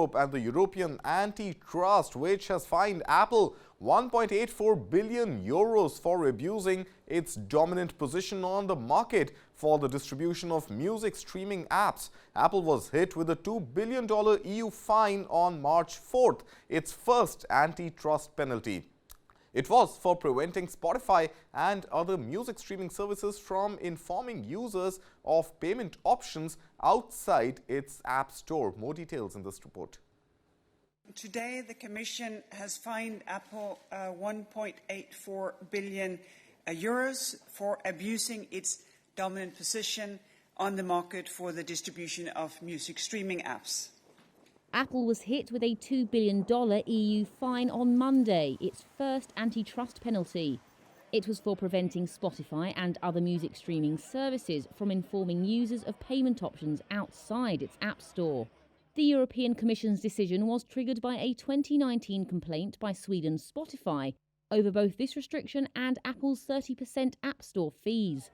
Europe and the European Antitrust, which has fined Apple 1.84 billion euros for abusing its dominant position on the market for the distribution of music streaming apps. Apple was hit with a $2 billion EU fine on March 4th, its first antitrust penalty. It was for preventing Spotify and other music streaming services from informing users of payment options outside its app store. More details in this report. Today, the Commission has fined Apple 1.84 billion euros for abusing its dominant position on the market for the distribution of music streaming apps. Apple was hit with a $2 billion EU fine on Monday, its first antitrust penalty. It was for preventing Spotify and other music streaming services from informing users of payment options outside its app store. The European Commission's decision was triggered by a 2019 complaint by Sweden's Spotify over both this restriction and Apple's 30% App Store fees.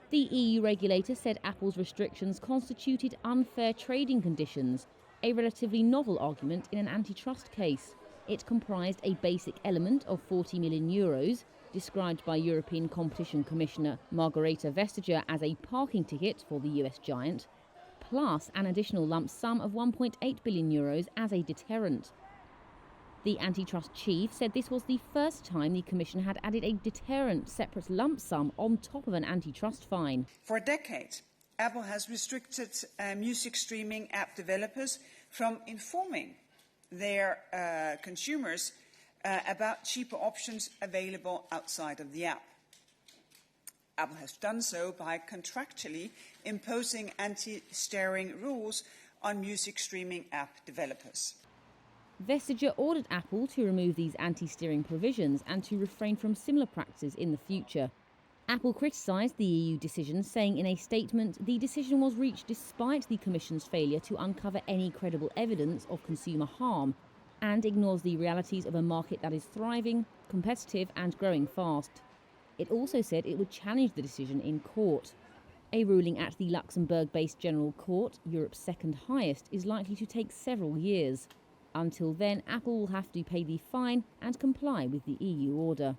The EU regulator said Apple's restrictions constituted unfair trading conditions, a relatively novel argument in an antitrust case. It comprised a basic element of 40 million euros, described by European Competition Commissioner Margrethe Vestager as a parking ticket for the US giant, plus an additional lump sum of 1.8 billion euros as a deterrent. The antitrust chief said this was the first time the Commission had added a deterrent separate lump sum on top of an antitrust fine. For a decade, Apple has restricted music streaming app developers from informing their consumers about cheaper options available outside of the app. Apple has done so by contractually imposing anti-steering rules on music streaming app developers. Vestager ordered Apple to remove these anti-steering provisions and to refrain from similar practices in the future. Apple criticised the EU decision, saying in a statement the decision was reached despite the Commission's failure to uncover any credible evidence of consumer harm and ignores the realities of a market that is thriving, competitive and growing fast. It also said it would challenge the decision in court. A ruling at the Luxembourg-based General Court, Europe's second highest, is likely to take several years. Until then, Apple will have to pay the fine and comply with the EU order.